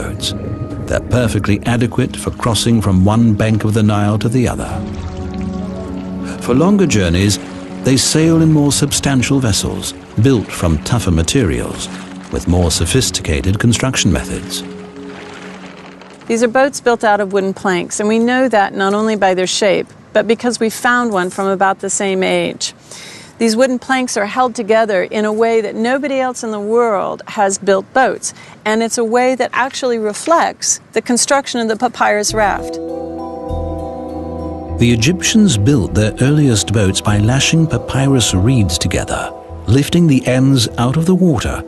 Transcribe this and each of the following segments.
boats. They're perfectly adequate for crossing from one bank of the Nile to the other. For longer journeys, they sail in more substantial vessels, built from tougher materials, with more sophisticated construction methods. These are boats built out of wooden planks, and we know that not only by their shape, but because we found one from about the same age. These wooden planks are held together in a way that nobody else in the world has built boats, and it's a way that actually reflects the construction of the papyrus raft. The Egyptians built their earliest boats by lashing papyrus reeds together, lifting the ends out of the water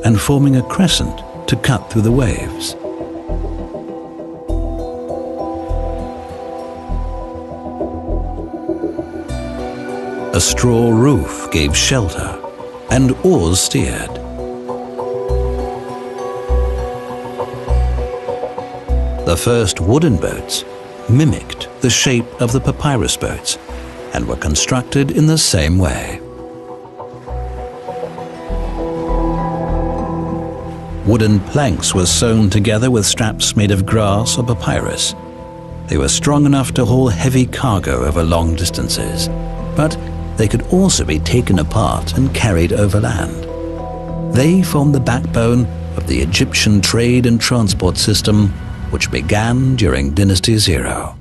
and forming a crescent to cut through the waves. A straw roof gave shelter, and oars steered. The first wooden boats mimicked the shape of the papyrus boats and were constructed in the same way. Wooden planks were sewn together with straps made of grass or papyrus. They were strong enough to haul heavy cargo over long distances, but they could also be taken apart and carried overland. They formed the backbone of the Egyptian trade and transport system, which began during Dynasty Zero.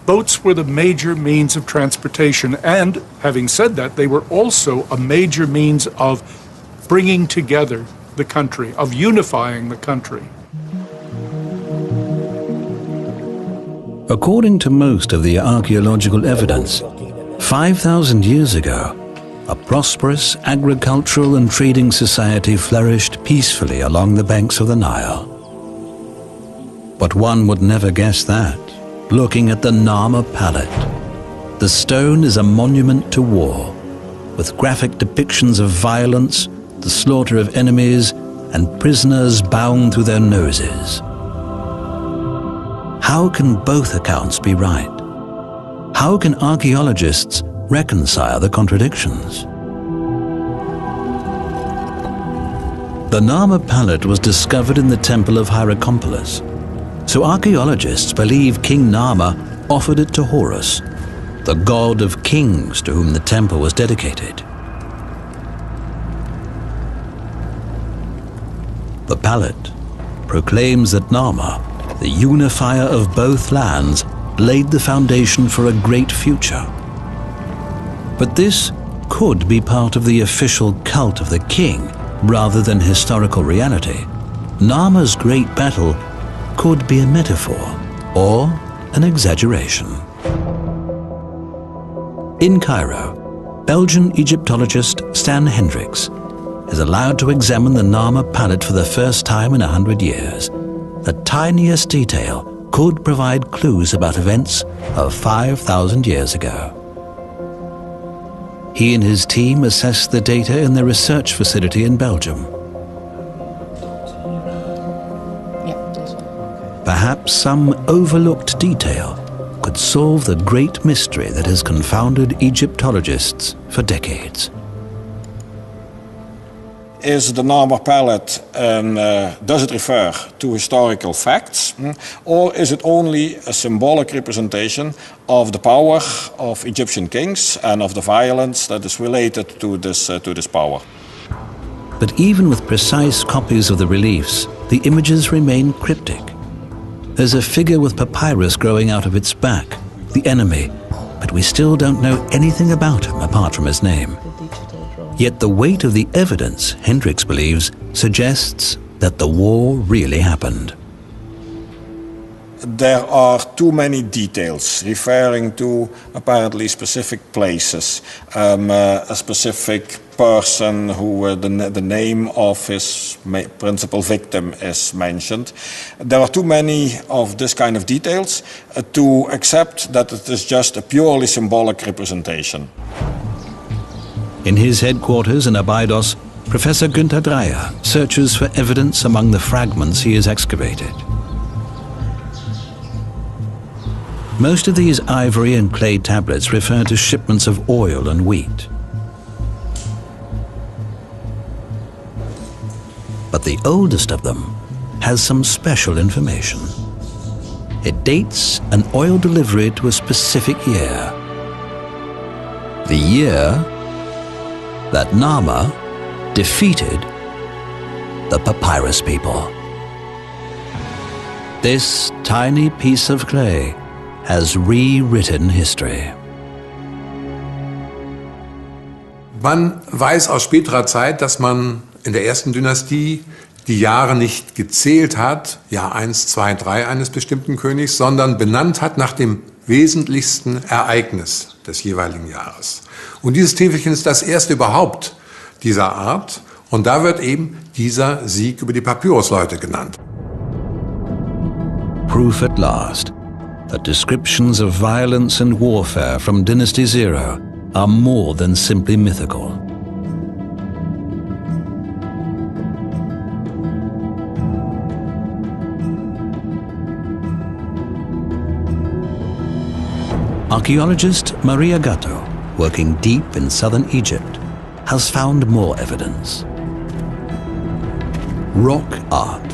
Boats were the major means of transportation, and having said that, they were also a major means of bringing together the country, of unifying the country. According to most of the archaeological evidence, 5,000 years ago, a prosperous agricultural and trading society flourished peacefully along the banks of the Nile. But one would never guess that, looking at the Narmer palette. The stone is a monument to war, with graphic depictions of violence, the slaughter of enemies, and prisoners bound through their noses. How can both accounts be right? How can archaeologists reconcile the contradictions? The Narmer palette was discovered in the temple of Hierakonpolis, so archaeologists believe King Narmer offered it to Horus, the god of kings to whom the temple was dedicated. The palette proclaims that Narmer, the unifier of both lands, laid the foundation for a great future. But this could be part of the official cult of the king rather than historical reality. Narmer's great battle could be a metaphor or an exaggeration. In Cairo, Belgian Egyptologist Stan Hendricks is allowed to examine the Narmer palette for the first time in 100 years. The tiniest detail could provide clues about events of 5,000 years ago. He and his team assessed the data in their research facility in Belgium. Perhaps some overlooked detail could solve the great mystery that has confounded Egyptologists for decades. Is the Narmer palette, does it refer to historical facts, or is it only a symbolic representation of the power of Egyptian kings and of the violence that is related to this power? But even with precise copies of the reliefs, the images remain cryptic. There's a figure with papyrus growing out of its back, the enemy, but we still don't know anything about him apart from his name. Yet the weight of the evidence, Hendricks believes, suggests that the war really happened. There are too many details referring to apparently specific places, a specific person who the name of his principal victim is mentioned. There are too many of this kind of details to accept that it is just a purely symbolic representation. In his headquarters in Abydos, Professor Günther Dreyer searches for evidence among the fragments he has excavated. Most of these ivory and clay tablets refer to shipments of oil and wheat. But the oldest of them has some special information. It dates an oil delivery to a specific year. The year that Narmer defeated the papyrus people. This tiny piece of clay has rewritten history. Man weiß aus späterer Zeit, dass man in der ersten Dynastie die Jahre nicht gezählt hat, Jahr 1, 2, 3 eines bestimmten Königs, sondern benannt hat nach dem wesentlichsten Ereignis des jeweiligen Jahres. Und dieses Täfelchen ist das erste überhaupt dieser Art. Und da wird eben dieser Sieg über die Papyrusleute genannt. Proof at last that descriptions of violence and warfare from Dynasty Zero are more than simply mythical. Archaeologist Maria Gatto, working deep in southern Egypt, has found more evidence. Rock art,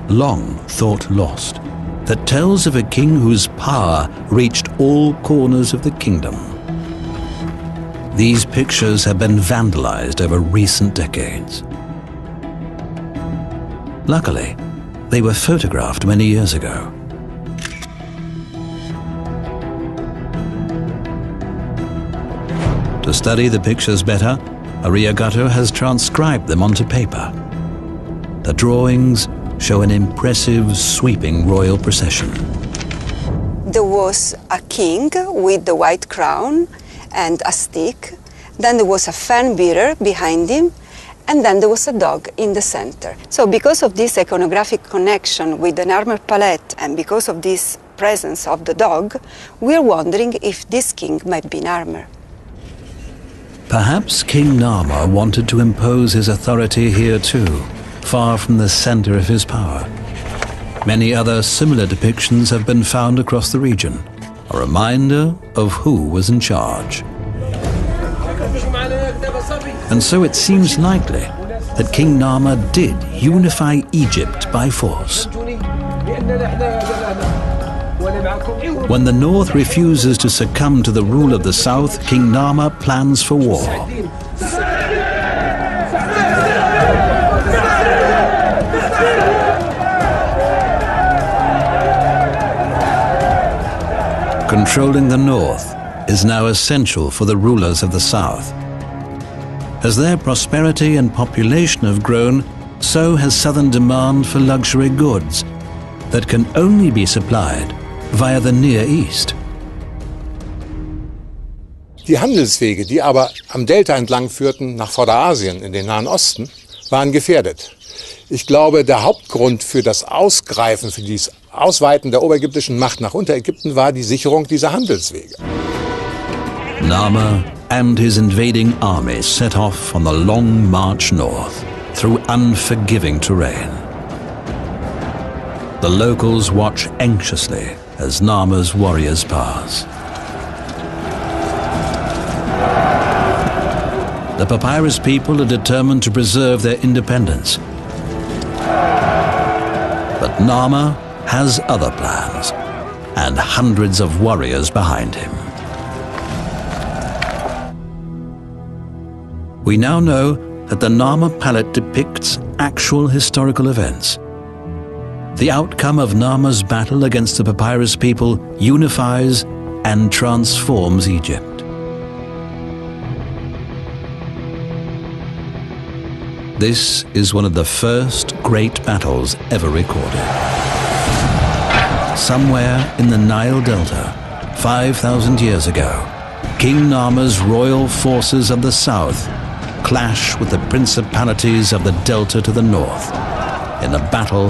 long thought lost, that tells of a king whose power reached all corners of the kingdom. These pictures have been vandalized over recent decades. Luckily, they were photographed many years ago. To study the pictures better, Maria Gatto has transcribed them onto paper. The drawings show an impressive, sweeping royal procession. There was a king with the white crown and a stick. Then there was a fan bearer behind him, and then there was a dog in the center. So because of this iconographic connection with the Narmer palette and because of this presence of the dog, we're wondering if this king might be Narmer. Perhaps King Narmer wanted to impose his authority here too, far from the center of his power. Many other similar depictions have been found across the region, a reminder of who was in charge. And so it seems likely that King Narmer did unify Egypt by force. When the North refuses to succumb to the rule of the South, King Narmer plans for war. Controlling the North is now essential for the rulers of the South. As their prosperity and population have grown, so has Southern demand for luxury goods that can only be supplied via the Near East. Die Handelswege, die aber am Delta entlang führten nach Vorderasien in den Nahen Osten, waren gefährdet. Ich glaube, der Hauptgrund für das Ausgreifen, für dieses Ausweiten der oberägyptischen Macht nach Unterägypten war die Sicherung dieser Handelswege. Narmer and his invading army set off on the long march north through unforgiving terrain. The locals watch anxiously as Narmer's warriors pass. The papyrus people are determined to preserve their independence. But Narmer has other plans and hundreds of warriors behind him. We now know that the Narmer palette depicts actual historical events. The outcome of Narmer's battle against the papyrus people unifies and transforms Egypt. This is one of the first great battles ever recorded. Somewhere in the Nile Delta, 5,000 years ago, King Narmer's royal forces of the south clash with the principalities of the Delta to the north in a battle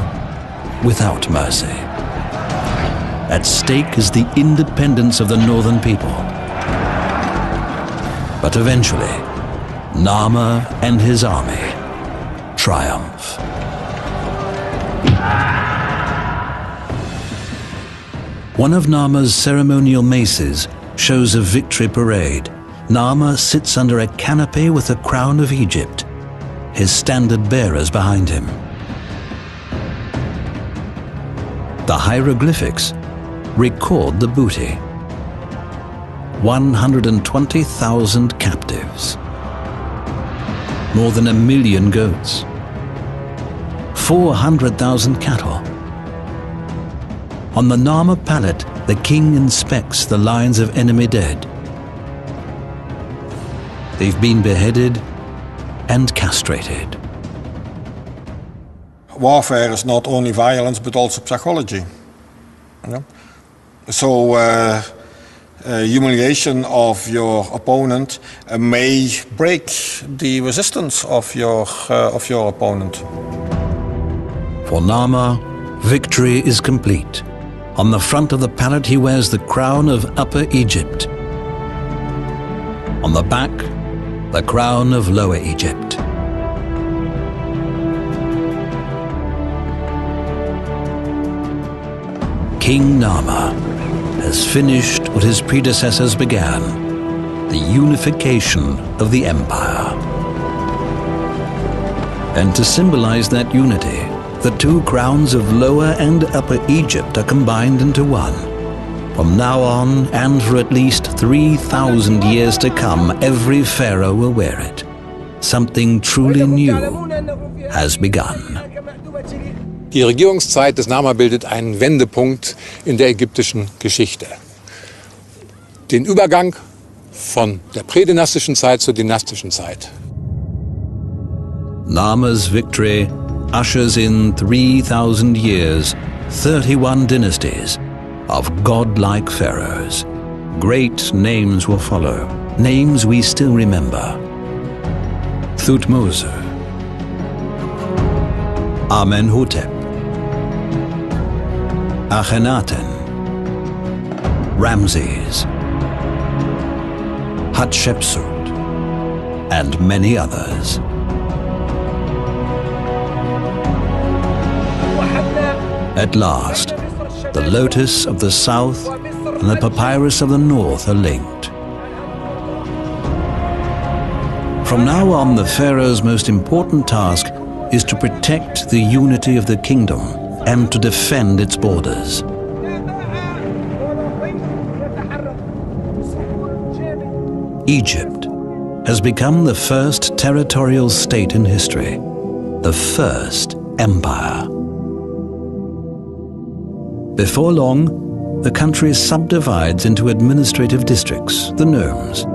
without mercy. At stake is the independence of the northern people. But eventually, Narmer and his army triumph. One of Narmer's ceremonial maces shows a victory parade. Narmer sits under a canopy with the crown of Egypt, his standard bearers behind him. The hieroglyphics record the booty. 120,000 captives. More than 1 million goats. 400,000 cattle. On the Narmer pallet, the king inspects the lines of enemy dead. They've been beheaded and castrated. Warfare is not only violence but also psychology. Yeah? So humiliation of your opponent may break the resistance of your opponent. For Narmer, victory is complete. On the front of the pallet he wears the crown of Upper Egypt. On the back, the crown of Lower Egypt. King Narmer has finished what his predecessors began, the unification of the empire. And to symbolize that unity, the two crowns of Lower and Upper Egypt are combined into one. From now on, and for at least 3,000 years to come, every pharaoh will wear it. Something truly new has begun. Die Regierungszeit des Narmer bildet einen Wendepunkt in der ägyptischen Geschichte. Den Übergang von der prädynastischen Zeit zur dynastischen Zeit. Narmer's victory ushers in 3,000 years, 31 dynasties of godlike pharaohs. Great names will follow, names we still remember. Thutmose, Amenhotep, Akhenaten, Ramses, Hatshepsut, and many others. At last, the lotus of the south and the papyrus of the north are linked. From now on, the pharaoh's most important task is to protect the unity of the kingdom and to defend its borders. Egypt has become the first territorial state in history, the first empire. Before long, the country subdivides into administrative districts, the nomes,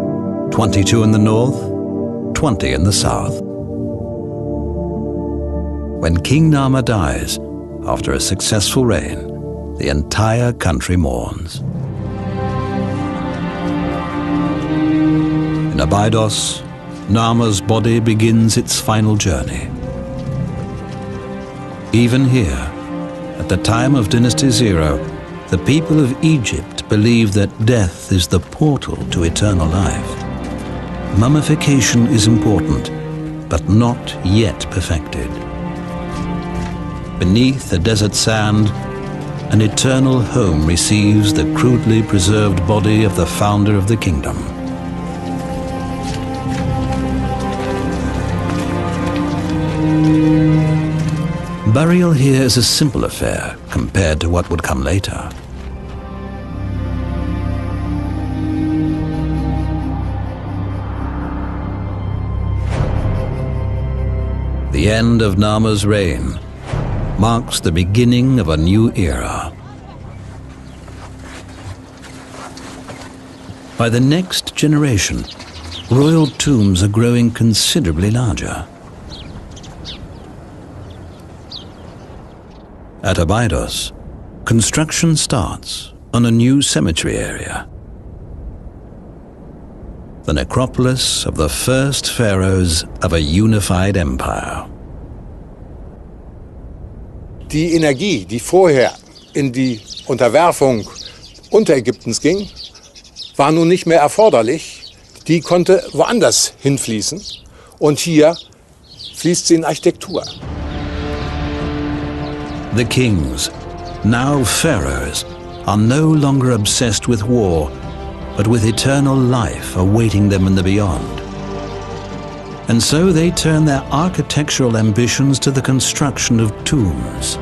22 in the north, 20 in the south. When King Narmer dies, after a successful reign, the entire country mourns. In Abydos, Narmer's body begins its final journey. Even here, at the time of Dynasty Zero, the people of Egypt believe that death is the portal to eternal life. Mummification is important, but not yet perfected. Beneath the desert sand, an eternal home receives the crudely preserved body of the founder of the kingdom. Burial here is a simple affair compared to what would come later. The end of Narmer's reign marks the beginning of a new era. By the next generation, royal tombs are growing considerably larger. At Abydos, construction starts on a new cemetery area. The necropolis of the first pharaohs of a unified empire. Die Energie, die vorher in die Unterwerfung Unterägyptens ging, war nun nicht mehr erforderlich. Die konnte woanders hinfließen. Und hier fließt sie in Architektur. The kings, now pharaohs, are no longer obsessed with war, but with eternal life awaiting them in the beyond. And so they turn their architectural ambitions to the construction of tombs.